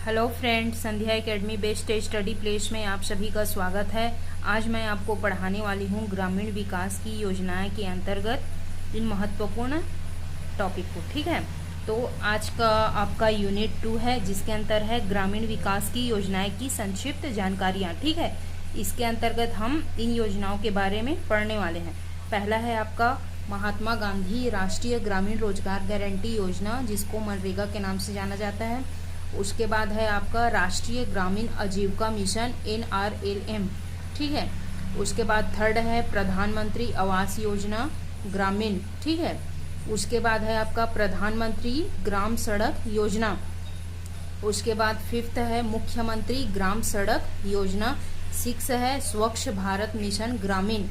Hello friend, संध्या academy best study place में आप सभी का स्वागत है। आज मैं आपको पढ़ाने वाली हूँ ग्रामीण विकास की योजनाएं के अंतर्गत इन महत्वपूर्ण टॉपिक को। ठीक है, तो आज का आपका यूनिट 2 है, जिसके अंतर है ग्रामीण विकास की योजनाएं की संक्षिप्त जानकारियाँ। ठीक है, इसके अंतर्गत हम इन योजनाओं के बारे में पढ़ने वाले हैं। पहला है आपका महात्मा गांधी राष्ट्रीय ग्रामीण रोजगार गारंटी योजना, जिसको मनरेगा के नाम से जाना जाता है। उसके बाद है आपका राष्ट्रीय ग्रामीण आजीविका मिशन NRLM। ठीक है, उसके बाद थर्ड है प्रधानमंत्री आवास योजना ग्रामीण। ठीक है, उसके बाद है आपका प्रधानमंत्री ग्राम सड़क योजना। उसके बाद फिफ्थ है मुख्यमंत्री ग्राम सड़क योजना। 6 है स्वच्छ भारत मिशन ग्रामीण।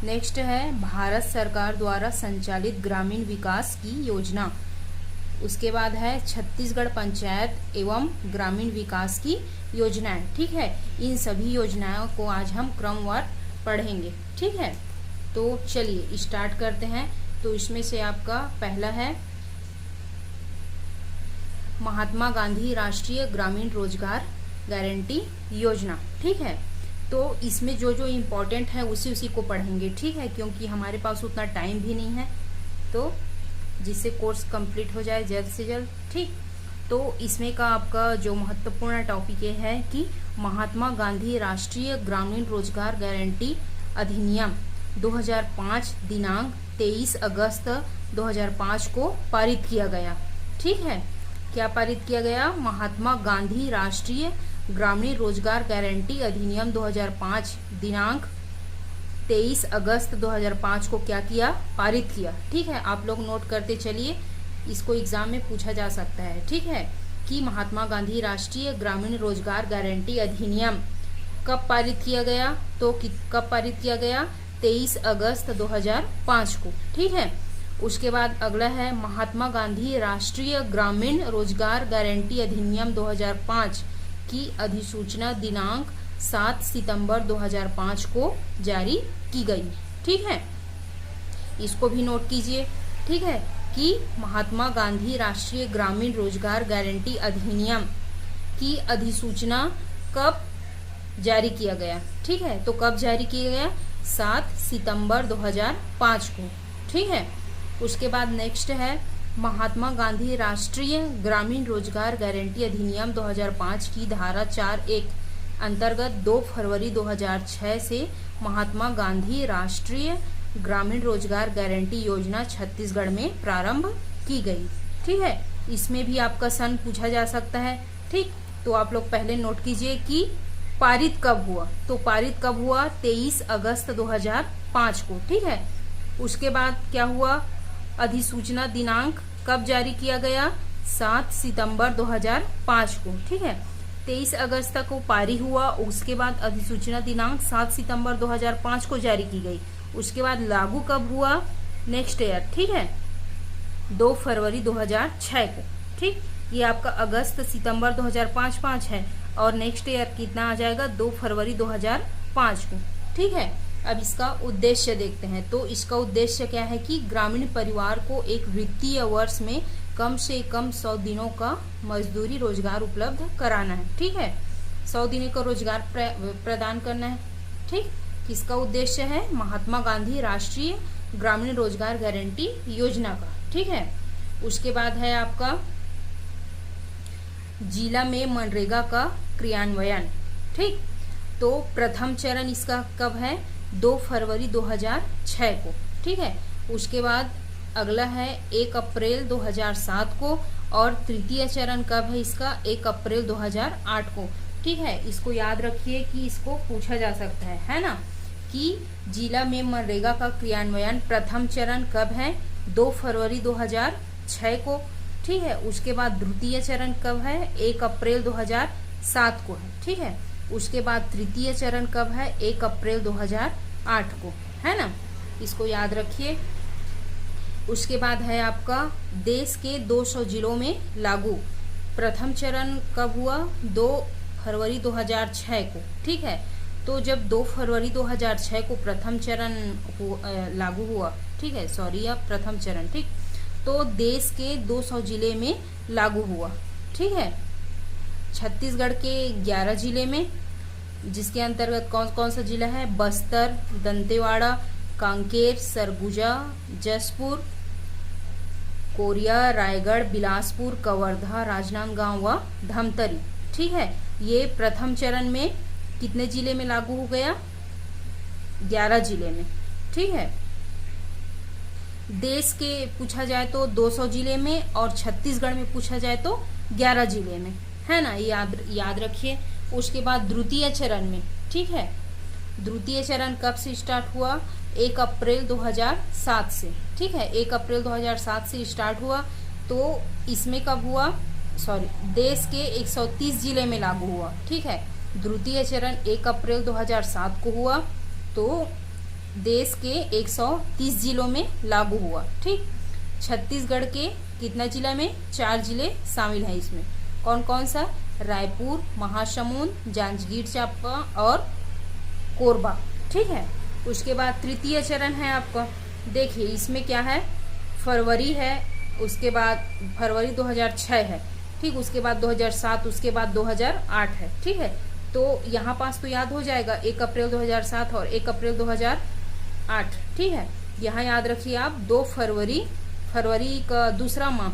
नेक्स्ट है भारत सरकार द्वारा संचालित ग्रामीण विकास की योजना। उसके बाद है छत्तीसगढ़ पंचायत एवं ग्रामीण विकास की योजनाएं। ठीक है, इन सभी योजनाओं को आज हम क्रमवार पढ़ेंगे। ठीक है, तो चलिए स्टार्ट करते हैं। तो इसमें से आपका पहला है महात्मा गांधी राष्ट्रीय ग्रामीण रोजगार गारंटी योजना। ठीक है, तो इसमें जो जो इम्पोर्टेंट है उसी को पढ़ेंगे। ठीक है, क्योंकि हमारे पास उतना टाइम भी नहीं है, तो जिससे कोर्स कंप्लीट हो जाए जल्द से जल्द। ठीक, तो इसमें का आपका जो महत्वपूर्ण टॉपिक ये है कि महात्मा गांधी राष्ट्रीय ग्रामीण रोजगार गारंटी अधिनियम 2005 दिनांक 23 अगस्त 2005 को पारित किया गया। ठीक है, क्या पारित किया गया? महात्मा गांधी राष्ट्रीय ग्रामीण रोजगार गारंटी अधिनियम 2005 दिनांक 23 अगस्त 2005 को क्या किया? पारित किया। ठीक है, आप लोग नोट करते चलिए, इसको एग्जाम में पूछा जा सकता है। ठीक है, कि महात्मा गांधी राष्ट्रीय ग्रामीण रोजगार गारंटी अधिनियम कब पारित किया गया? तो कब पारित किया गया? 23 अगस्त 2005 को। ठीक है, उसके बाद अगला है महात्मा गांधी राष्ट्रीय ग्रामीण रोजगार गारंटी अधिनियम 2005 की अधिसूचना दिनांक 7 सितंबर 2005 को जारी की गई। ठीक है, इसको भी नोट कीजिए। ठीक है, कि महात्मा गांधी राष्ट्रीय ग्रामीण रोजगार गारंटी अधिनियम की अधिसूचना कब जारी किया गया? ठीक है, तो कब जारी किया गया? 7 सितंबर 2005 को। ठीक है, उसके बाद नेक्स्ट है महात्मा गांधी राष्ट्रीय ग्रामीण रोजगार गारंटी अधिनियम 2005 की धारा 4(1) अंतर्गत 2 फरवरी 2006 से महात्मा गांधी राष्ट्रीय ग्रामीण रोजगार गारंटी योजना छत्तीसगढ़ में प्रारंभ की गई। ठीक है, इसमें भी आपका सन पूछा जा सकता है। ठीक, तो आप लोग पहले नोट कीजिए कि पारित कब हुआ। तो पारित कब हुआ? 23 अगस्त 2005 को। ठीक है, उसके बाद क्या हुआ? अधिसूचना दिनांक कब जारी किया गया? 7 सितंबर 2005 को। ठीक है, 23 अगस्त तक को पारी हुआ, उसके बाद अधिसूचना दिनांक 7 सितंबर 2005 को जारी की गई। उसके बाद लागू कब हुआ? Next year. ठीक है, 2 फरवरी 2006 को। ठीक, ये आपका अगस्त सितंबर 2005 है, और नेक्स्ट ईयर कितना आ जाएगा? 2 फरवरी 2005 को। ठीक है, अब इसका उद्देश्य देखते हैं। तो इसका उद्देश्य क्या है कि ग्रामीण परिवार को एक वित्तीय वर्ष में कम से कम 100 दिनों का मजदूरी रोजगार उपलब्ध कराना है। ठीक है, 100 दिनों का रोजगार प्रदान करना है। ठीक, किसका उद्देश्य है? महात्मा गांधी राष्ट्रीय ग्रामीण रोजगार गारंटी योजना का। ठीक है, उसके बाद है आपका जिला में मनरेगा का क्रियान्वयन। ठीक, तो प्रथम चरण इसका कब है? 2 फरवरी 2006 को। ठीक है, उसके बाद अगला है 1 अप्रैल 2007 को, और तृतीय चरण कब है इसका? 1 अप्रैल 2008 को। ठीक है, इसको याद रखिए कि इसको पूछा जा सकता है ना, कि जिला में मनरेगा का क्रियान्वयन प्रथम चरण कब है? 2 फरवरी 2006 को। ठीक है, उसके बाद द्वितीय चरण कब है? 1 अप्रैल 2007 को है। ठीक है, उसके बाद तृतीय चरण कब है? 1 अप्रैल 2008 को, है ना, इसको याद रखिए। उसके बाद है आपका देश के 200 जिलों में लागू। प्रथम चरण कब हुआ? 2 फरवरी 2006 को। ठीक है, तो जब 2 फरवरी 2006 को प्रथम चरण लागू हुआ, ठीक है, सॉरी, अब प्रथम चरण, ठीक, तो देश के 200 जिले में लागू हुआ। ठीक है, छत्तीसगढ़ के 11 जिले में, जिसके अंतर्गत कौन कौन सा जिला है? बस्तर, दंतेवाड़ा, कांकेर, सरगुजा, जसपुर, कोरिया, रायगढ़, बिलासपुर, कवर्धा, राजनांदगांव व धमतरी। ठीक है, ये प्रथम चरण में कितने जिले में लागू हो गया? 11 जिले में। ठीक है, देश के पूछा जाए तो 200 जिले में और छत्तीसगढ़ में पूछा जाए तो 11 जिले में, है ना, याद रखिए। उसके बाद द्वितीय चरण में, ठीक है, द्वितीय चरण कब से स्टार्ट हुआ? 1 अप्रैल 2007 से। ठीक है, 1 अप्रैल 2007 से स्टार्ट हुआ। तो इसमें कब हुआ? देश के 130 जिले में लागू हुआ। ठीक है, द्वितीय चरण 1 अप्रैल 2007 को हुआ, तो देश के 130 जिलों में लागू हुआ। ठीक, छत्तीसगढ़ के कितना जिला में? 4 जिले शामिल हैं इसमें। कौन कौन सा? रायपुर, महासमुंद, जांजगीर चांपा और कोरबा। ठीक है, उसके बाद तृतीय चरण है आपका। देखिए इसमें क्या है? फरवरी है, उसके बाद फरवरी 2006 है। ठीक, उसके बाद 2007, उसके बाद 2008 है। ठीक है, तो यहाँ पास तो याद हो जाएगा 1 अप्रैल 2007 और 1 अप्रैल 2008। ठीक है, यहाँ याद रखिए आप 2 फरवरी, फरवरी का दूसरा माह,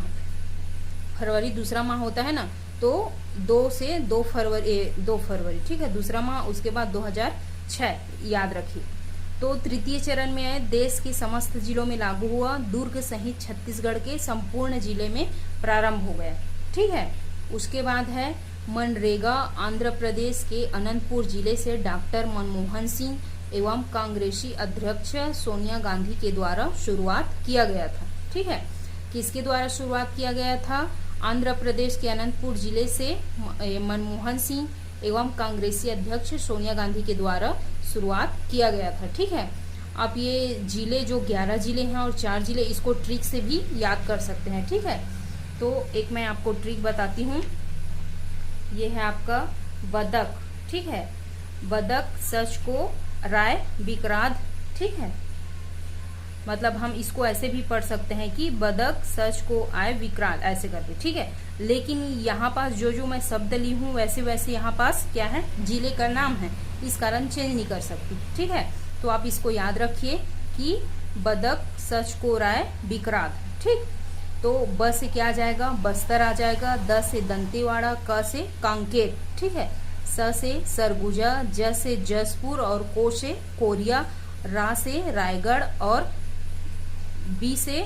फरवरी दूसरा माह होता है ना, तो 2 से 2 फरवरी। ठीक है, दूसरा माह, उसके बाद 2006 याद रखिए। तो तृतीय चरण में है, देश के समस्त जिलों में लागू हुआ, दुर्ग सहित छत्तीसगढ़ के संपूर्ण जिले में प्रारंभ हो गया। ठीक है, उसके बाद है मनरेगा। आंध्र प्रदेश के अनंतपुर जिले से डॉक्टर मनमोहन सिंह एवं कांग्रेसी अध्यक्ष सोनिया गांधी के द्वारा शुरुआत किया गया था। ठीक है, किसके द्वारा शुरुआत किया गया था? आंध्र प्रदेश के अनंतपुर जिले से मनमोहन सिंह एवं कांग्रेसी अध्यक्ष सोनिया गांधी के द्वारा शुरुआत किया गया था। ठीक है, आप ये जिले जो 11 जिले हैं और 4 जिले, इसको ट्रिक से भी याद कर सकते हैं। ठीक है, तो एक मैं आपको ट्रिक बताती हूँ। ये है आपका बदक। ठीक है, बदक, सच को, राय, विक्रांत। ठीक है, मतलब हम इसको ऐसे भी पढ़ सकते हैं कि बदक, सच को, आय, विक्रांत, ऐसे करके। ठीक है, लेकिन यहाँ पास जो मैं शब्द ली हूँ वैसे वैसे यहाँ पास क्या है? जिले का नाम है, इस कारण चेंज नहीं कर सकती। ठीक है, तो आप इसको याद रखिए कि बदक, सच को, राय, विक्रांत। ठीक, तो ब से क्या आ जाएगा? बस्तर आ जाएगा, द से दंतेवाड़ा, क से कांकेर। ठीक है, स से सरगुजा, ज से जसपुर और को से कोरिया, रा से रायगढ़ और बी से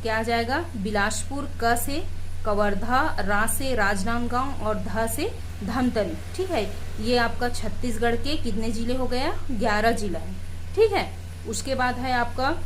क्या आ जाएगा? बिलासपुर, क से कवर्धा, रा से राजनांदगांव और ध से धमतरी। ठीक है, ये आपका छत्तीसगढ़ के कितने जिले हो गया? 11 जिला है। ठीक है, उसके बाद है आपका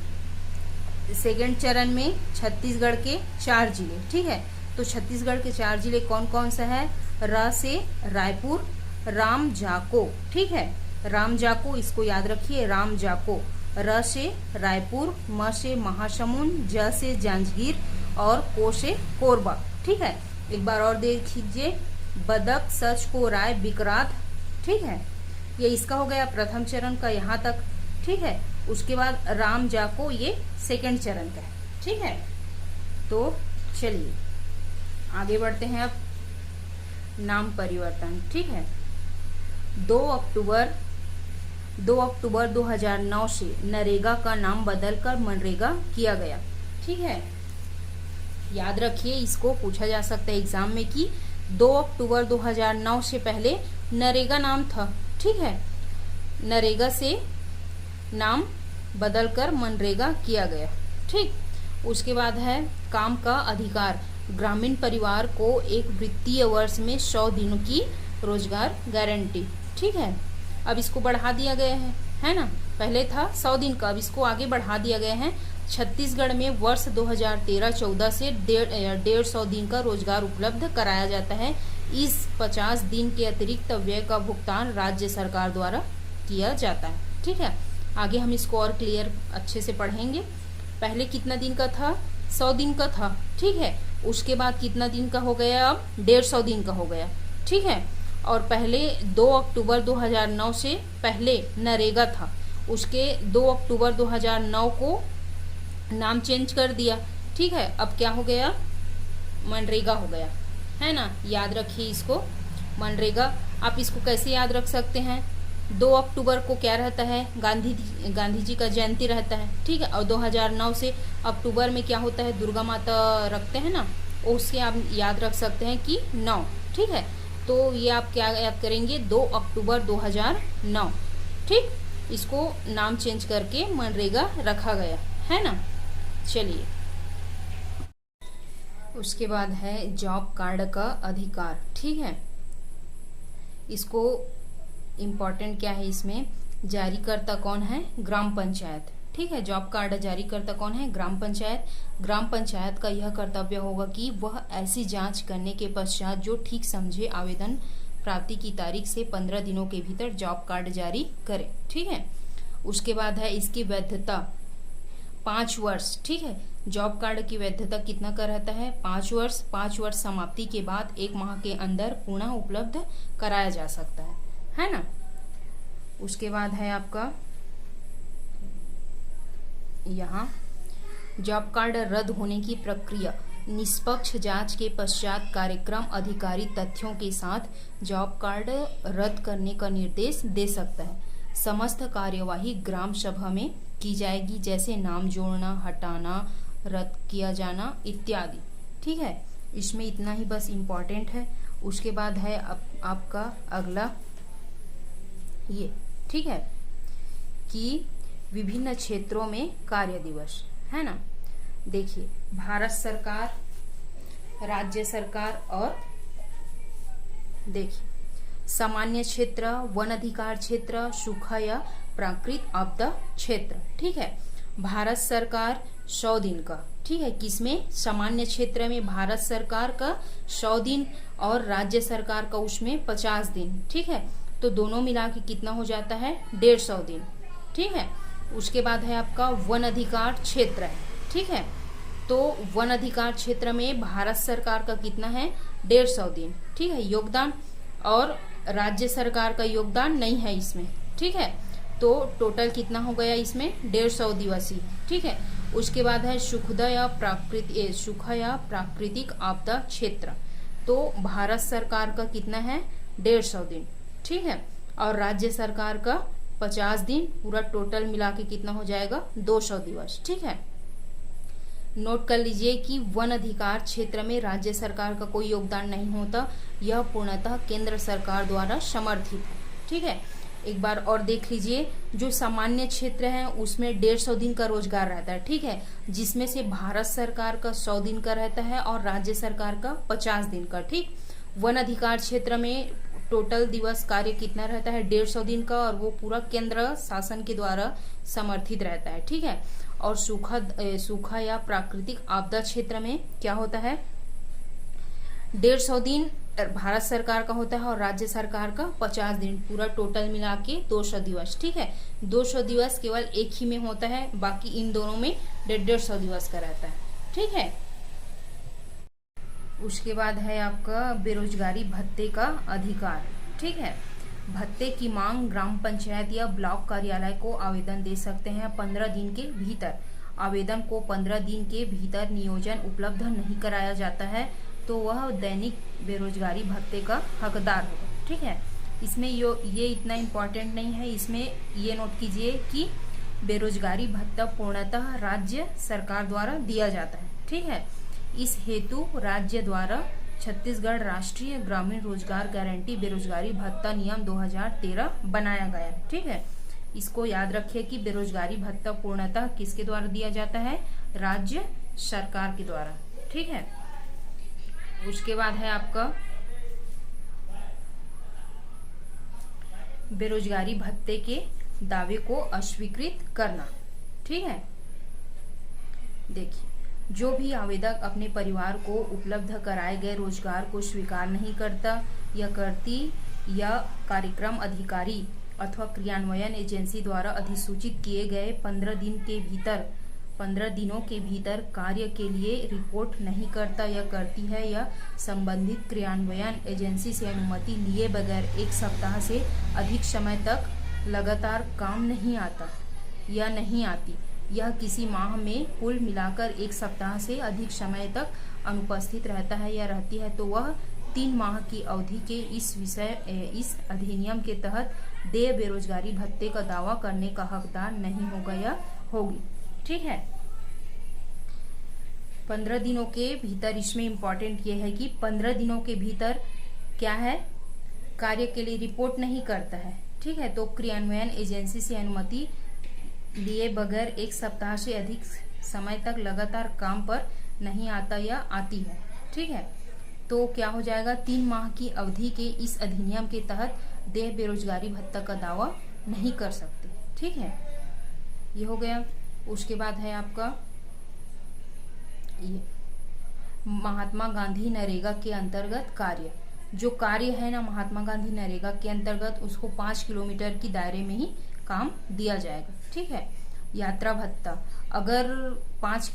सेकेंड चरण में छत्तीसगढ़ के 4 जिले। ठीक है, तो छत्तीसगढ़ के 4 जिले कौन कौन सा है? र से रायपुर, राम जाको। ठीक है, राम जाको, इसको याद रखिए, राम जाको। र से रायपुर, म से महासमुंद, ज से जांजगीर और को से कोरबा। ठीक है, एक बार और देख लीजिए, बदक, सच को, राय, विक्रांत। ठीक है, ये इसका हो गया प्रथम चरण का यहाँ तक। ठीक है, उसके बाद राम जाको, ये सेकंड चरण का है। ठीक है, तो चलिए आगे बढ़ते हैं। अब नाम परिवर्तन। ठीक है, 2 अक्टूबर 2009 से नरेगा का नाम बदलकर मनरेगा किया गया। ठीक है, याद रखिए, इसको पूछा जा सकता है एग्जाम में कि 2 अक्टूबर 2009 से पहले नरेगा नाम था। ठीक है, नरेगा से नाम बदलकर मनरेगा किया गया। ठीक, उसके बाद है काम का अधिकार। ग्रामीण परिवार को एक वित्तीय वर्ष में 100 दिनों की रोजगार गारंटी। ठीक है, अब इसको बढ़ा दिया गया है ना, पहले था 100 दिन का, अब इसको आगे बढ़ा दिया गया है। छत्तीसगढ़ में वर्ष 2013-14 से 150 दिन का रोजगार उपलब्ध कराया जाता है। इस 50 दिन के अतिरिक्त व्यय का भुगतान राज्य सरकार द्वारा किया जाता है। ठीक है, आगे हम इसको और क्लियर अच्छे से पढ़ेंगे। पहले कितना दिन का था? 100 दिन का था। ठीक है, उसके बाद कितना दिन का हो गया? अब 150 दिन का हो गया। ठीक है, और पहले 2 अक्टूबर 2009 से पहले नरेगा था, उसके 2 अक्टूबर 2009 को नाम चेंज कर दिया। ठीक है, अब क्या हो गया? मनरेगा हो गया। है ना, याद रखिए इसको। मनरेगा आप इसको कैसे याद रख सकते हैं, 2 अक्टूबर को क्या रहता है, गांधी जी का जयंती रहता है, ठीक है। और 2009 से अक्टूबर में क्या होता है, दुर्गा माता रखते हैं ना, उससे आप याद रख सकते हैं कि 9, ठीक है। तो ये आप क्या याद करेंगे, 2 अक्टूबर 2009, ठीक। इसको नाम चेंज करके मनरेगा रखा गया है ना। चलिए, उसके बाद है जॉब कार्ड का अधिकार, ठीक है। इसको इम्पोर्टेंट क्या है, इसमें जारीकर्ता कौन है, ग्राम पंचायत, ठीक है। जॉब कार्ड जारीकर्ता कौन है, ग्राम पंचायत। ग्राम पंचायत का यह कर्तव्य होगा कि वह ऐसी जांच करने के पश्चात जो ठीक समझे आवेदन प्राप्ति की तारीख से 15 दिनों के भीतर जॉब कार्ड जारी करे, ठीक है। उसके बाद है इसकी वैधता 5 वर्ष, ठीक है। जॉब कार्ड की वैधता कितना का रहता है, 5 वर्ष। 5 वर्ष समाप्ति के बाद 1 माह के अंदर पुनः उपलब्ध कराया जा सकता है ना। उसके बाद है आपका यहाँ जॉब कार्ड रद्द होने की प्रक्रिया, निष्पक्ष जांच के पश्चात कार्यक्रम अधिकारी तथ्यों के साथ जॉब कार्ड रद्द करने का निर्देश दे सकता है। समस्त कार्यवाही ग्राम सभा में की जाएगी, जैसे नाम जोड़ना, हटाना, रद्द किया जाना इत्यादि, ठीक है। इसमें इतना ही बस इम्पोर्टेंट है। उसके बाद है आपका अगला ये, ठीक है, कि विभिन्न क्षेत्रों में कार्य दिवस, है ना। देखिए, भारत सरकार, राज्य सरकार और देखिए सामान्य क्षेत्र, वन अधिकार क्षेत्र, सूखा या प्राकृतिक आपदा क्षेत्र, ठीक है। भारत सरकार 100 दिन का, ठीक है, किसमें, सामान्य क्षेत्र में भारत सरकार का 100 दिन और राज्य सरकार का उसमें 50 दिन, ठीक है। तो दोनों मिला के कितना हो जाता है, 150 दिन, ठीक है। उसके बाद है आपका वन अधिकार क्षेत्र है, ठीक है। तो वन अधिकार क्षेत्र में भारत सरकार का कितना है, 150 दिन, ठीक है, योगदान, और राज्य सरकार का योगदान नहीं है इसमें, ठीक है। तो टोटल कितना हो गया इसमें, 150 दिवसीय, ठीक है। उसके बाद है सूखा या प्राकृतिक आपदा क्षेत्र, तो भारत सरकार का कितना है, 150 दिन, ठीक है, और राज्य सरकार का 50 दिन, पूरा टोटल मिला के कितना हो जाएगा, 200 दिवस, ठीक है। नोट कर लीजिए कि वन अधिकार क्षेत्र में राज्य सरकार का कोई योगदान नहीं होता, यह पूर्णतः केंद्र सरकार द्वारा समर्थित है, ठीक है। एक बार और देख लीजिए, जो सामान्य क्षेत्र है उसमें 150 दिन का रोजगार रहता है, ठीक है, जिसमें से भारत सरकार का 100 दिन का रहता है और राज्य सरकार का 50 दिन का, ठीक। वन अधिकार क्षेत्र में टोटल दिवस कार्य कितना रहता है, 150 दिन का, और वो पूरा केंद्र शासन के द्वारा समर्थित रहता है, ठीक है। और सूखा या प्राकृतिक आपदा क्षेत्र में क्या होता है, 150 दिन भारत सरकार का होता है और राज्य सरकार का 50 दिन, पूरा टोटल मिला के 200 दिवस, ठीक है। 200 दिवस केवल एक ही में होता है, बाकी इन दोनों में 150 दिवस का रहता है, ठीक है। उसके बाद है आपका बेरोजगारी भत्ते का अधिकार, ठीक है। भत्ते की मांग ग्राम पंचायत या ब्लॉक कार्यालय को आवेदन दे सकते हैं 15 दिन के भीतर। आवेदन को 15 दिन के भीतर नियोजन उपलब्ध नहीं कराया जाता है तो वह दैनिक बेरोजगारी भत्ते का हकदार होगा, ठीक है। इसमें ये इतना इम्पोर्टेंट नहीं है, इसमें ये नोट कीजिए कि बेरोजगारी भत्ता पूर्णतः राज्य सरकार द्वारा दिया जाता है, ठीक है। इस हेतु राज्य द्वारा छत्तीसगढ़ राष्ट्रीय ग्रामीण रोजगार गारंटी बेरोजगारी भत्ता नियम 2013 बनाया गया है, ठीक है। इसको याद रखिए कि बेरोजगारी भत्ता पूर्णतः किसके द्वारा दिया जाता है, राज्य सरकार के द्वारा, ठीक है। उसके बाद है आपका बेरोजगारी भत्ते के दावे को अस्वीकृत करना, ठीक है। देखिए, जो भी आवेदक अपने परिवार को उपलब्ध कराए गए रोजगार को स्वीकार नहीं करता या करती, या कार्यक्रम अधिकारी अथवा क्रियान्वयन एजेंसी द्वारा अधिसूचित किए गए 15 दिनों के भीतर कार्य के लिए रिपोर्ट नहीं करता या करती है, या संबंधित क्रियान्वयन एजेंसी से अनुमति लिए बगैर 1 सप्ताह से अधिक समय तक लगातार काम नहीं आता या नहीं आती, यह किसी माह में कुल मिलाकर 1 सप्ताह से अधिक समय तक अनुपस्थित रहता है या रहती है तो वह 3 माह की अवधि के इस अधिनियम के तहत देय बेरोजगारी भत्ते का दावा करने का हकदार नहीं होगा या होगी। ठीक है, 15 दिनों के भीतर, इसमें इम्पोर्टेंट ये है कि 15 दिनों के भीतर क्या है, कार्य के लिए रिपोर्ट नहीं करता है। ठीक है, तो क्रियान्वयन एजेंसी से अनुमति लिए बगैर 1 सप्ताह से अधिक समय तक लगातार काम पर नहीं आता या आती है। ठीक है, तो क्या हो जाएगा, 3 माह की अवधि के इस अधिनियम के तहत देय बेरोजगारी भत्ता का दावा नहीं कर सकते। ठीक है, ये हो गया। उसके बाद है आपका ये महात्मा गांधी नरेगा के अंतर्गत कार्य। जो कार्य है ना महात्मा गांधी नरेगा के अंतर्गत, उसको 5 किलोमीटर की दायरे में ही काम दिया जाएगा। ठीक है, यात्रा भत्ता अगर 5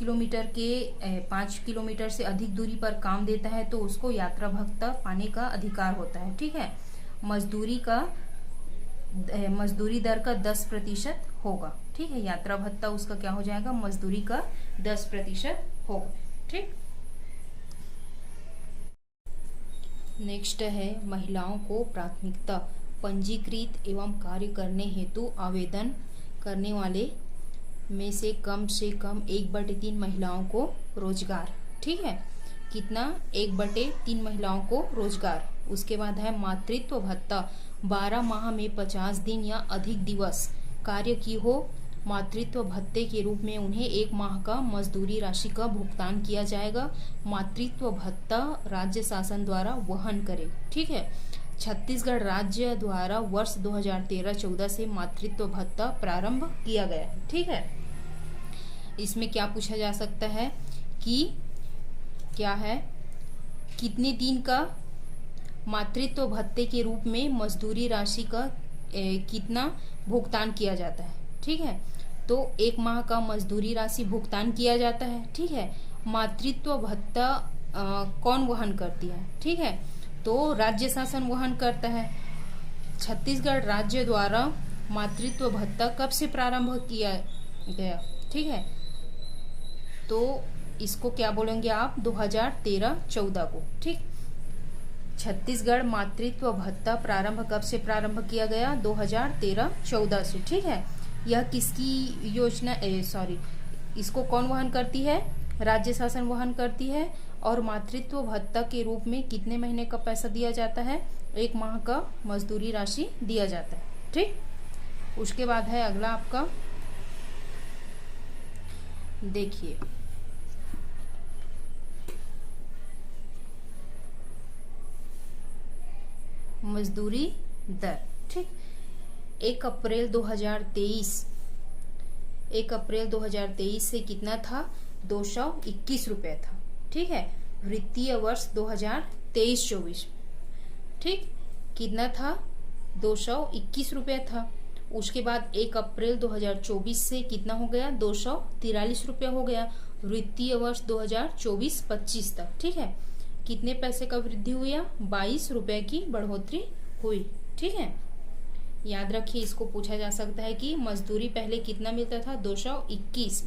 किलोमीटर से अधिक दूरी पर काम देता है तो उसको यात्रा भत्ता पाने का अधिकार होता है। ठीक है, मजदूरी दर का 10% होगा। ठीक है, यात्रा भत्ता उसका क्या हो जाएगा, मजदूरी का 10% होगा। ठीक, नेक्स्ट है महिलाओं को प्राथमिकता। पंजीकृत एवं कार्य करने हेतु आवेदन करने वाले में से कम 1/3 महिलाओं को रोजगार। ठीक है, कितना, 1/3 महिलाओं को रोजगार। उसके बाद है मातृत्व भत्ता। 12 माह में 50 दिन या अधिक दिवस कार्य की हो, मातृत्व भत्ते के रूप में उन्हें 1 माह का मजदूरी राशि का भुगतान किया जाएगा। मातृत्व भत्ता राज्य शासन द्वारा वहन करे। ठीक है, छत्तीसगढ़ राज्य द्वारा वर्ष 2013-14 से मातृत्व भत्ता प्रारंभ किया गया है। ठीक है, इसमें क्या पूछा जा सकता है कि क्या है, कितने दिन का मातृत्व भत्ते के रूप में मजदूरी राशि का कितना भुगतान किया जाता है। ठीक है, तो 1 माह का मजदूरी राशि भुगतान किया जाता है। ठीक है, मातृत्व भत्ता कौन वहन करती है। ठीक है, तो राज्य शासन वहन करता है। छत्तीसगढ़ राज्य द्वारा मातृत्व भत्ता कब से प्रारंभ किया गया। ठीक है, तो इसको क्या बोलेंगे आप, 2013-14 को। ठीक, छत्तीसगढ़ मातृत्व भत्ता प्रारंभ कब से प्रारंभ किया गया, 2013-14 से। ठीक है, यह किसकी योजना, इसको कौन वहन करती है, राज्य शासन वहन करती है। और मातृत्व भत्ता के रूप में कितने महीने का पैसा दिया जाता है, 1 माह का मजदूरी राशि दिया जाता है। ठीक, उसके बाद है अगला आपका, देखिए मजदूरी दर। ठीक, 1 अप्रैल 2023 से कितना था, 221 रुपये था। ठीक है, वित्तीय वर्ष 2023-24 ठीक, कितना था, 221 रुपये था। उसके बाद 1 अप्रैल 2024 से कितना हो गया, 243 रुपये हो गया वित्तीय वर्ष 2024-25 तक। ठीक है, कितने पैसे का वृद्धि हुआ, 22 रुपये की बढ़ोतरी हुई। ठीक है, याद रखिए, इसको पूछा जा सकता है कि मजदूरी पहले कितना मिलता था, 221।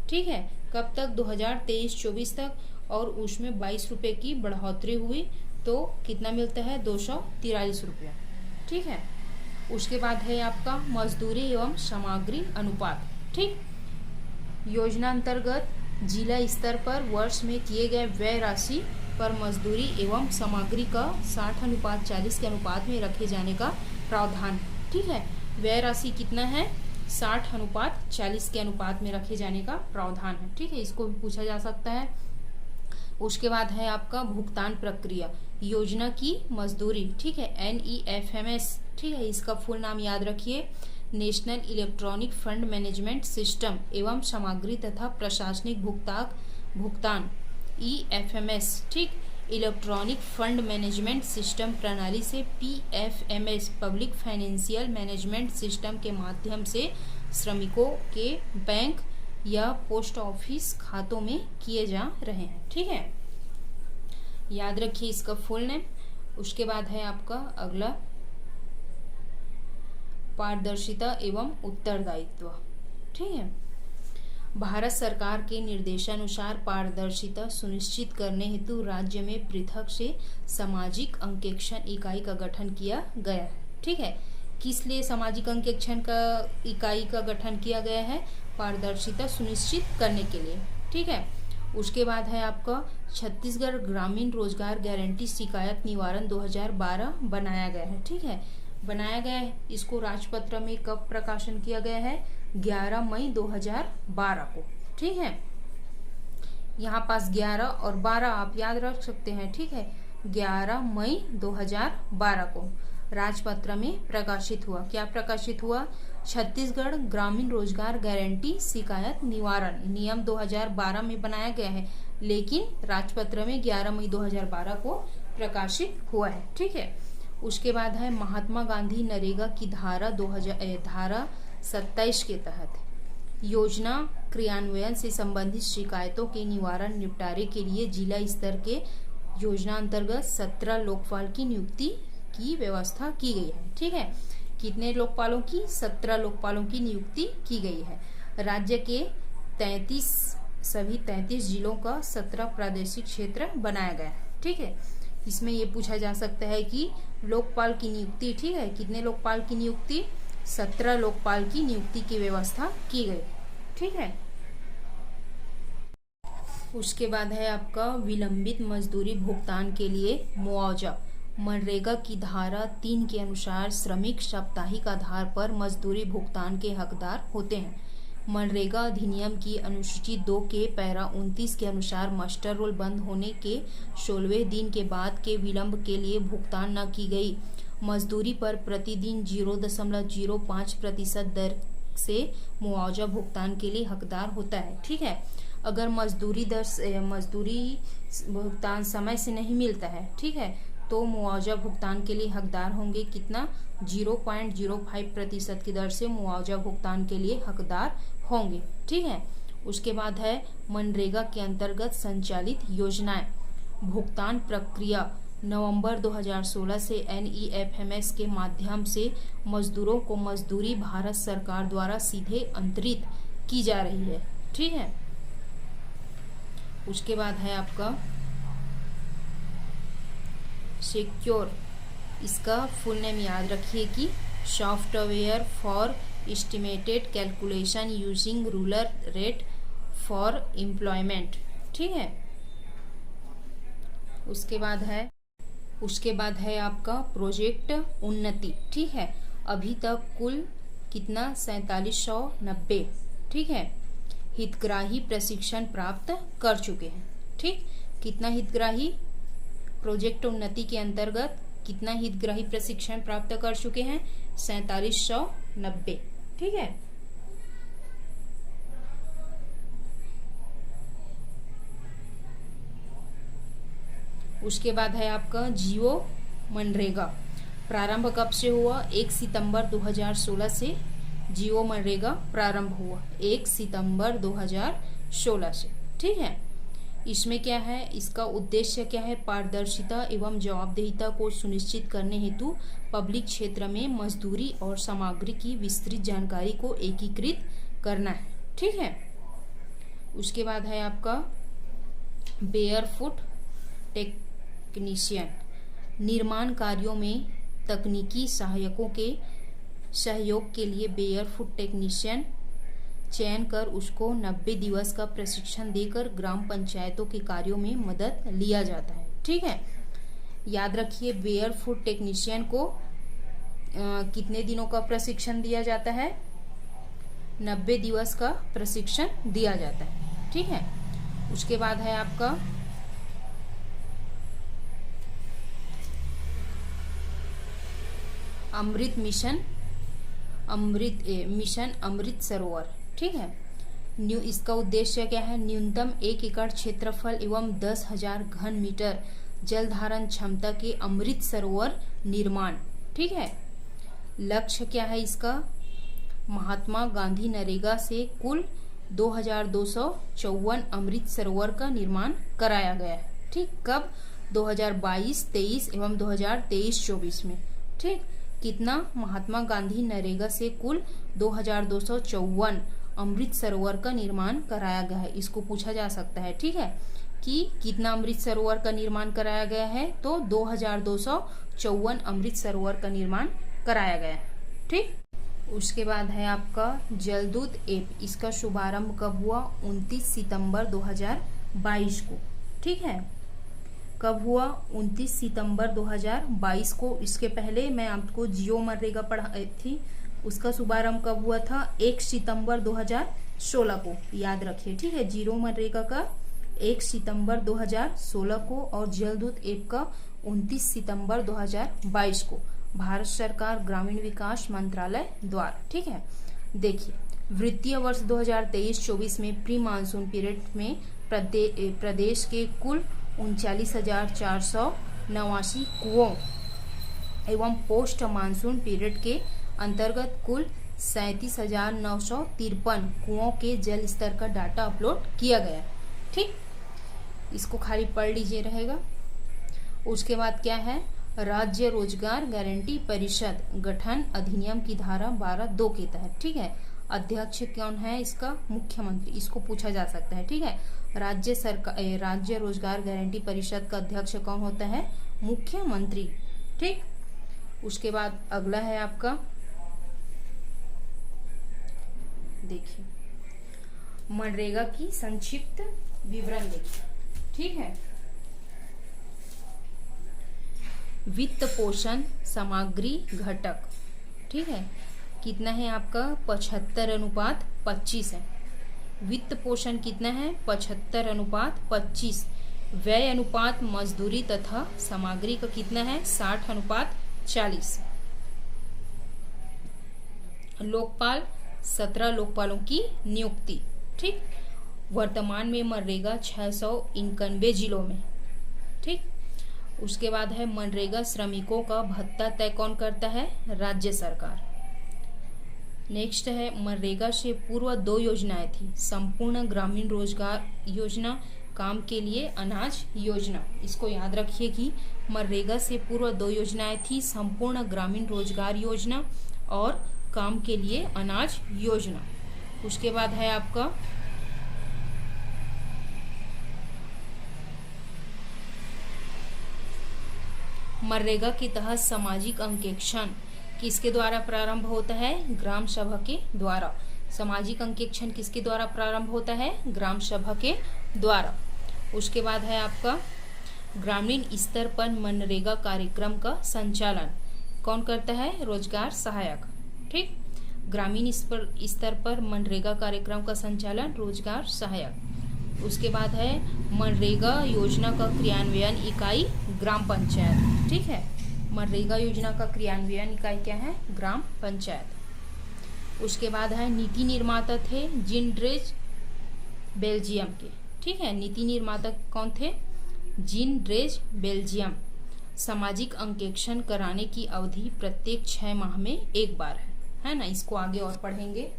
ठीक है, कब तक, 2023-24 तक, और उसमें 22 रुपये की बढ़ोतरी हुई तो कितना मिलता है, 243 रुपया। ठीक है, उसके बाद है आपका मजदूरी एवं सामग्री अनुपात। ठीक, योजना अंतर्गत जिला स्तर पर वर्ष में किए गए व्यय राशि पर मजदूरी एवं सामग्री का 60:40 के अनुपात में रखे जाने का प्रावधान। ठीक है, व्यय राशि कितना है, 60:40 के अनुपात में रखे जाने का प्रावधान है। ठीक है, इसको भी पूछा जा सकता है। उसके बाद है आपका भुगतान प्रक्रिया, योजना की मजदूरी। ठीक है, NEFMS। ठीक है, इसका फुल नाम याद रखिए, national electronic fund management system एवं सामग्री तथा प्रशासनिक भुगतान EFMS। ठीक, इलेक्ट्रॉनिक फंड मैनेजमेंट सिस्टम प्रणाली से PFMS public financial management system के माध्यम से श्रमिकों के बैंक या पोस्ट ऑफिस खातों में किए जा रहे हैं। ठीक है, याद रखिए इसका फुल नेम। उसके बाद है आपका अगला पारदर्शिता एवं उत्तरदायित्व। ठीक है, भारत सरकार के निर्देशानुसार पारदर्शिता सुनिश्चित करने हेतु राज्य में पृथक से सामाजिक अंकेक्षण इकाई का गठन किया गया है। ठीक है, किस लिए सामाजिक अंकेक्षण का इकाई का गठन किया गया है? पारदर्शिता सुनिश्चित करने के लिए। ठीक है, उसके बाद है आपका छत्तीसगढ़ ग्रामीण रोजगार गारंटी शिकायत निवारण 2012 बनाया गया है। ठीक है, बनाया गया है। इसको राजपत्र में कब प्रकाशन किया गया है? 11 मई 2012 को। ठीक है, यहाँ पास 11 और 12 आप याद रख सकते हैं। ठीक है, 11 मई 2012 को राजपत्र में प्रकाशित हुआ। क्या प्रकाशित हुआ? छत्तीसगढ़ ग्रामीण रोजगार गारंटी शिकायत निवारण नियम 2012 में बनाया गया है, लेकिन राजपत्र में 11 मई 2012 को प्रकाशित हुआ है। ठीक है, उसके बाद है महात्मा गांधी नरेगा की धारा 27 के तहत योजना क्रियान्वयन से संबंधित शिकायतों के निवारण निपटारे के लिए जिला स्तर के योजना अंतर्गत 17 लोकपाल की नियुक्ति की व्यवस्था की गई है। ठीक है, कितने लोकपालों की? 17 लोकपालों की नियुक्ति की गई है। राज्य के 33 जिलों का 17 प्रादेशिक क्षेत्र बनाया गया है। ठीक है, इसमें ये पूछा जा सकता है कि लोकपाल की नियुक्ति, ठीक है, कितने लोकपाल की नियुक्ति? 17 लोकपाल की नियुक्ति की व्यवस्था की गई। ठीक है, उसके बाद है आपका विलंबित मजदूरी भुगतान के लिए मुआवजा। मनरेगा की धारा 3 के अनुसार श्रमिक साप्ताहिक आधार पर मजदूरी भुगतान के हकदार होते हैं। मनरेगा अधिनियम की अनुसूची 2 के पैरा 29 के अनुसार मास्टर रोल बंद होने के 16वें दिन के बाद के विलंब के लिए भुगतान न की गई मजदूरी पर प्रतिदिन 0.05% दर से मुआवजा भुगतान के लिए हकदार होता है। ठीक है, अगर मजदूरी भुगतान समय से नहीं मिलता है, ठीक है, तो मुआवजा भुगतान के लिए हकदार होंगे कितना? 0.05% की दर से मुआवजा भुगतान के लिए हकदार होंगे। ठीक है, उसके बाद है मनरेगा के अंतर्गत संचालित योजनाएं। भुगतान प्रक्रिया नवंबर 2016 से NEFMS के माध्यम से मजदूरों को मजदूरी भारत सरकार द्वारा सीधे अंतरित की जा रही है। ठीक है, उसके बाद है आपका सिक्योर, इसका फुल नेम याद रखिए कि software for estimated calculation using rural rate for employment. ठीक है, उसके बाद है आपका प्रोजेक्ट उन्नति। ठीक है, अभी तक कुल कितना? 4790, ठीक है, हितग्राही प्रशिक्षण प्राप्त कर चुके हैं। ठीक, कितना हितग्राही? प्रोजेक्ट उन्नति के अंतर्गत कितना हितग्राही प्रशिक्षण प्राप्त कर चुके हैं? 4790। ठीक है, उसके बाद है आपका जियो मनरेगा। प्रारंभ कब से हुआ? 1 सितंबर 2016 से जियो मनरेगा प्रारंभ हुआ, 1 सितंबर 2016 से। ठीक है, इसमें क्या है? इसका उद्देश्य क्या है? पारदर्शिता एवं जवाबदेहिता को सुनिश्चित करने हेतु पब्लिक क्षेत्र में मजदूरी और सामग्री की विस्तृत जानकारी को एकीकृत करना है। ठीक है, उसके बाद है आपका बेयरफुट टेक्नीशियन। निर्माण कार्यों में तकनीकी सहायकों के सहयोग के लिए बेयरफुट टेक्नीशियन चयन कर उसको 90 दिवस का प्रशिक्षण देकर ग्राम पंचायतों के कार्यों में मदद लिया जाता है। ठीक है, याद रखिए बेयरफुट टेक्नीशियन को कितने दिनों का प्रशिक्षण दिया जाता है? 90 दिवस का प्रशिक्षण दिया जाता है। ठीक है, उसके बाद है आपका मिशन अमृत सरोवर। ठीक है, इसका उद्देश्य क्या है? न्यूनतम 1 एकड़ क्षेत्रफल एवं 10,000 घन मीटर जल धारण क्षमता के अमृत सरोवर निर्माण। ठीक है, लक्ष्य क्या है इसका? महात्मा गांधी नरेगा से कुल 2254 अमृत सरोवर का निर्माण कराया गया है। ठीक, कब? 2022-23 एवं 2023-24 में। ठीक, कितना? महात्मा गांधी नरेगा से कुल 2254 अमृत सरोवर का निर्माण कराया गया है? इसको पूछा जा सकता है, ठीक है, कि कितना अमृत सरोवर का निर्माण कराया गया है? तो 2254 अमृत सरोवर का निर्माण कराया गया है, ठीक। उसके बाद है आपका जलदूत ऐप, इसका शुभारंभ कब हुआ? 29 सितंबर 2022 को, ठीक है। कब हुआ? 29 सितंबर 2022 को। इसके पहले मैं आपको जियो मनरेगा पढ़ाई थी, उसका शुभारंभ कब हुआ था? 1 सितंबर 2016 को, याद रखिए, ठीक है। जियो मनरेगा का 1 सितंबर 2016 को और जलदूत ऐप का 29 सितंबर 2022 को, भारत सरकार ग्रामीण विकास मंत्रालय द्वारा, ठीक है। देखिए, वित्तीय वर्ष 2023-24 में प्री मानसून पीरियड में प्रदेश के कुल 39,489 कुओं एवं पोस्ट मानसून पीरियड के अंतर्गत कुल 37,953 कुओं के जल स्तर का डाटा अपलोड किया गया, ठीक। इसको खाली पढ़ लीजिए रहेगा। उसके बाद क्या है? राज्य रोजगार गारंटी परिषद गठन अधिनियम की धारा 12(2) के तहत, ठीक है। अध्यक्ष कौन है इसका? मुख्यमंत्री। इसको पूछा जा सकता है, ठीक है। राज्य रोजगार गारंटी परिषद का अध्यक्ष कौन होता है? मुख्यमंत्री, ठीक। उसके बाद अगला है आपका, देखिए, मनरेगा की संक्षिप्त विवरण देखिए, ठीक है। वित्त पोषण सामग्री घटक, ठीक है, कितना है आपका? 75:25 है। वित्त पोषण कितना है? 75:25। व्यय अनुपात मजदूरी तथा सामग्री का कितना है? 60:40। लोकपाल 17 लोकपालों की नियुक्ति, ठीक। वर्तमान में मनरेगा 691 जिलों में, ठीक। उसके बाद है मनरेगा श्रमिकों का भत्ता तय कौन करता है? राज्य सरकार। नेक्स्ट है मनरेगा से पूर्व 2 योजनाएं थी, संपूर्ण ग्रामीण रोजगार योजना, काम के लिए अनाज योजना। इसको याद रखिए कि मनरेगा से पूर्व 2 योजनाएं थी, संपूर्ण ग्रामीण रोजगार योजना और काम के लिए अनाज योजना। उसके बाद है आपका मनरेगा के तहत सामाजिक अंकेक्षण किसके द्वारा प्रारंभ होता है? ग्राम सभा के द्वारा। सामाजिक अंकेक्षण किसके द्वारा प्रारंभ होता है? ग्राम सभा के द्वारा। उसके बाद है आपका ग्रामीण स्तर पर मनरेगा कार्यक्रम का संचालन कौन करता है? रोजगार सहायक, ठीक। ग्रामीण स्तर पर मनरेगा कार्यक्रम का संचालन रोजगार सहायक। उसके बाद है मनरेगा योजना का क्रियान्वयन इकाई ग्राम पंचायत, ठीक है। मनरेगा योजना का क्रियान्वयन इकाई क्या है? ग्राम पंचायत। उसके बाद है नीति निर्माता थे जिनड्रेज बेल्जियम के, ठीक है। नीति निर्माता कौन थे? जिनड्रेज बेल्जियम। सामाजिक अंकेक्षण कराने की अवधि प्रत्येक 6 माह में एक बार है ना। इसको आगे और पढ़ेंगे।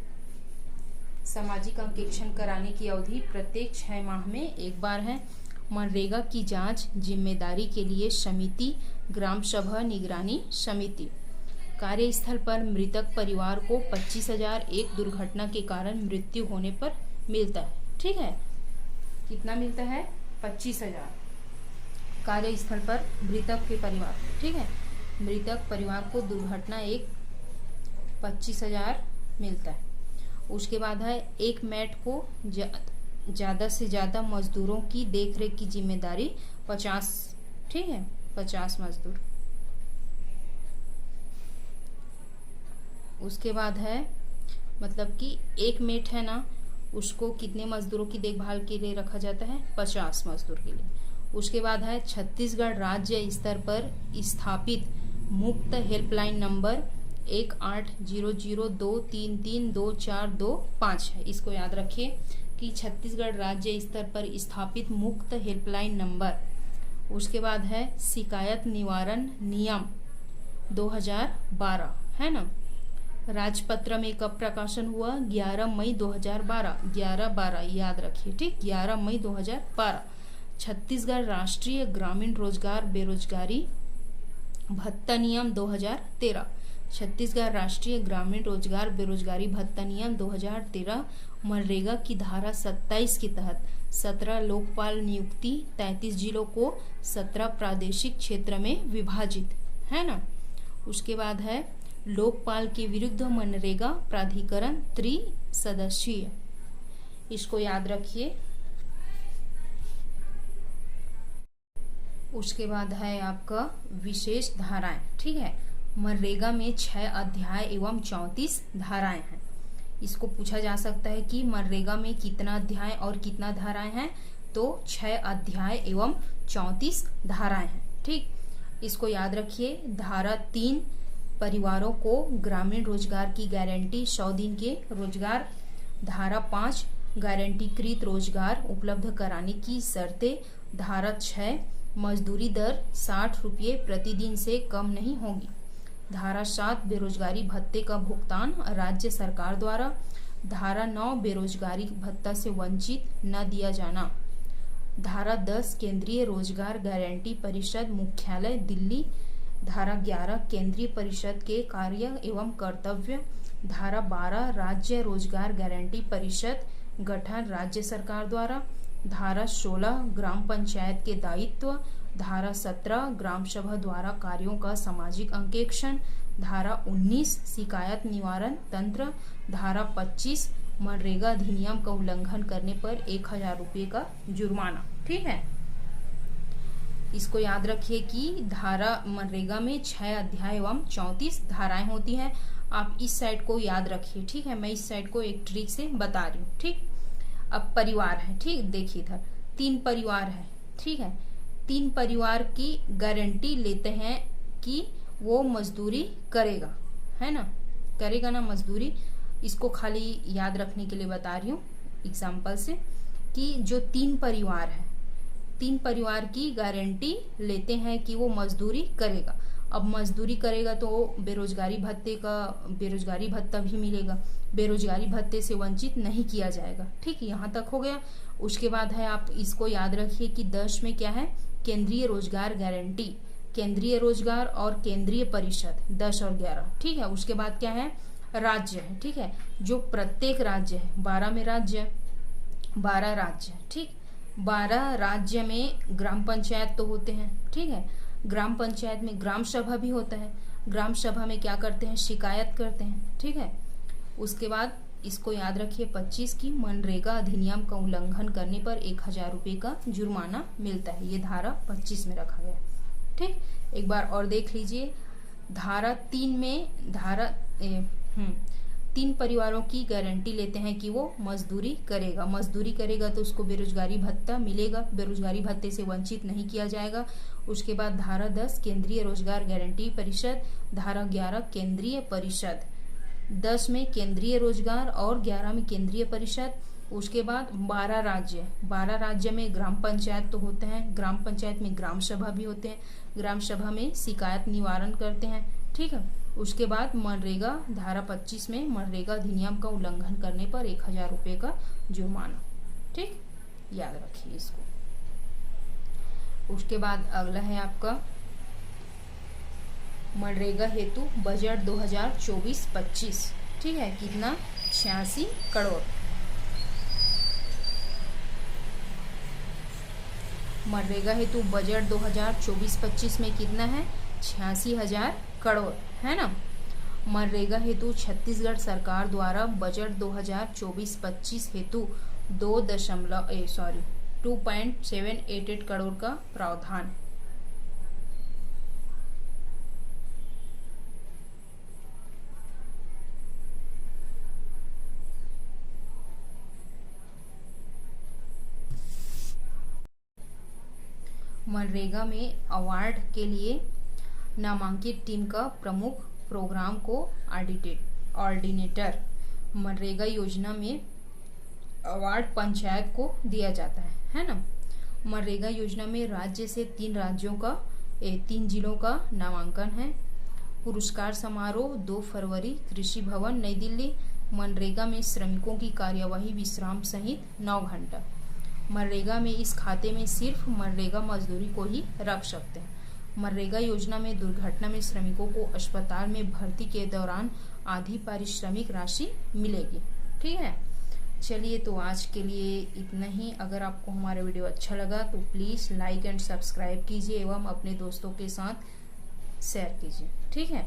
सामाजिक अंकेक्षण कराने की अवधि प्रत्येक 6 माह में एक बार है। मनरेगा की जांच जिम्मेदारी के लिए समिति ग्राम सभा निगरानी समिति। कार्यस्थल पर मृतक परिवार को 25,000 एक दुर्घटना के कारण मृत्यु होने पर मिलता है, ठीक है। कितना मिलता है? 25,000 कार्यस्थल पर मृतक के परिवार, ठीक है। मृतक परिवार को दुर्घटना एक 25,000 मिलता है। उसके बाद है एक मैट को ज्यादा से ज्यादा मजदूरों की देखरेख की जिम्मेदारी 50, ठीक है, 50 मजदूर। उसके बाद है मतलब कि एक मेट है ना, उसको कितने मजदूरों की देखभाल के लिए रखा जाता है? 50 मजदूर के लिए। उसके बाद है छत्तीसगढ़ राज्य स्तर पर स्थापित मुफ्त हेल्पलाइन नंबर 180023324245 है। इसको याद रखिए कि छत्तीसगढ़ राज्य स्तर पर स्थापित मुफ्त हेल्पलाइन नंबर। उसके बाद है शिकायत निवारण नियम 2012, है ना। राजपत्र में कब प्रकाशन हुआ? 11 मई 2012। 11/12 याद रखिए, ठीक, 11 मई 2012। छत्तीसगढ़ राष्ट्रीय ग्रामीण रोजगार बेरोजगारी भत्ता नियम 2013, छत्तीसगढ़ राष्ट्रीय ग्रामीण रोजगार बेरोजगारी भत्ता नियम 2013, मनरेगा की धारा 27 के तहत 17 लोकपाल नियुक्ति 33 जिलों को 17 प्रादेशिक क्षेत्र में विभाजित, है ना। उसके बाद है लोकपाल के विरुद्ध मनरेगा प्राधिकरण त्रिसदस्यीय, इसको याद रखिए। उसके बाद है आपका विशेष धाराएं, ठीक है। मनरेगा में 6 अध्याय एवं 34 धाराएं हैं। इसको पूछा जा सकता है कि मनरेगा में कितना अध्याय और कितना धाराएं हैं, तो 6 अध्याय एवं 34 धाराएं हैं, ठीक। इसको याद रखिए। धारा 3 परिवारों को ग्रामीण रोजगार की गारंटी 100 दिन के रोजगार। धारा 5 गारंटीकृत रोजगार उपलब्ध कराने की शर्तें। धारा 6 मजदूरी दर 60 रुपये प्रतिदिन से कम नहीं होगी। धारा 7 बेरोजगारी भत्ते का भुगतान राज्य सरकार द्वारा। धारा 9 बेरोजगारी भत्ता से वंचित न दिया जाना। धारा 10 केंद्रीय रोजगार गारंटी परिषद मुख्यालय दिल्ली। धारा 11 केंद्रीय परिषद के कार्य एवं कर्तव्य। धारा 12 राज्य रोजगार गारंटी परिषद गठन राज्य सरकार द्वारा। धारा 16 ग्राम पंचायत के दायित्व। धारा 17 ग्राम सभा द्वारा कार्यों का सामाजिक अंकेक्षण। धारा 19 शिकायत निवारण तंत्र। धारा 25 मनरेगा अधिनियम का उल्लंघन करने पर 1000 रुपये का जुर्माना, ठीक है। इसको याद रखिए कि धारा मनरेगा में 6 अध्याय एवं 34 धाराएं होती हैं। आप इस साइड को याद रखिए, ठीक है। मैं इस साइड को एक ट्रिक से बता रही हूँ, ठीक। अब परिवार है, ठीक, देखिए इधर 3 परिवार है, ठीक है। 3 परिवार की गारंटी लेते हैं कि वो मजदूरी करेगा, है ना, करेगा ना मजदूरी। इसको खाली याद रखने के लिए बता रही हूँ एग्जाम्पल से कि जो 3 परिवार है, 3 परिवार की गारंटी लेते हैं कि वो मजदूरी करेगा। अब मजदूरी करेगा तो बेरोजगारी भत्ता भी मिलेगा, बेरोजगारी भत्ते से वंचित नहीं किया जाएगा, ठीक। यहाँ तक हो गया। उसके बाद है, आप इसको याद रखिए कि 10 में क्या है, केंद्रीय रोजगार गारंटी, केंद्रीय रोजगार और केंद्रीय परिषद 10 और 11, ठीक है। उसके बाद क्या है, राज्य है, ठीक है। जो प्रत्येक राज्य है, 12 में राज्य, 12 राज्य, ठीक। 12 राज्य में ग्राम पंचायत तो होते हैं, ठीक है। ग्राम पंचायत में ग्राम सभा भी होता है। ग्राम सभा में क्या करते हैं, शिकायत करते हैं, ठीक है। उसके बाद इसको याद रखिए 25 की मनरेगा अधिनियम का उल्लंघन करने पर 1000 रुपये का जुर्माना मिलता है। ये धारा 25 में रखा गया, ठीक। एक बार और देख लीजिए। धारा 3 में 3 परिवारों की गारंटी लेते हैं कि वो मजदूरी करेगा तो उसको बेरोजगारी भत्ता मिलेगा, बेरोजगारी भत्ते से वंचित नहीं किया जाएगा। उसके बाद धारा 10 केंद्रीय रोजगार गारंटी परिषद। धारा 11 केंद्रीय परिषद, 10 में केंद्रीय रोजगार और 11 में केंद्रीय परिषद। उसके बाद 12 राज्य, 12 राज्य में ग्राम पंचायत तो होते हैं, ग्राम पंचायत में ग्राम सभा भी होते हैं, ग्राम सभा में शिकायत निवारण करते हैं, ठीक है। उसके बाद मनरेगा धारा 25 में मनरेगा अधिनियम का उल्लंघन करने पर 1000 रुपये का जुर्माना, ठीक, याद रखिए इसको। उसके बाद अगला है आपका मनरेगा हेतु बजट 2024-25, ठीक है। कितना, 86 करोड़। मनरेगा हेतु बजट 2024-25 में कितना है, 86,000 करोड़, है ना। मनरेगा हेतु छत्तीसगढ़ सरकार द्वारा बजट 2024-25 हेतु 2.788 करोड़ का प्रावधान। मनरेगा में अवार्ड के लिए नामांकित टीम का प्रमुख प्रोग्राम को ऑर्डिनेटर। मनरेगा योजना में अवार्ड पंचायत को दिया जाता है ना। मनरेगा योजना में राज्य से 3 राज्यों का 3 जिलों का नामांकन है। पुरस्कार समारोह 2 फरवरी कृषि भवन नई दिल्ली। मनरेगा में श्रमिकों की कार्यवाही विश्राम सहित 9 घंटा। मनरेगा में इस खाते में सिर्फ मनरेगा मजदूरी को ही रख सकते हैं। मनरेगा योजना में दुर्घटना में श्रमिकों को अस्पताल में भर्ती के दौरान आधी पारिश्रमिक राशि मिलेगी। ठीक है, चलिए तो आज के लिए इतना ही। अगर आपको हमारा वीडियो अच्छा लगा तो प्लीज़ लाइक एंड सब्सक्राइब कीजिए एवं अपने दोस्तों के साथ शेयर कीजिए। ठीक है।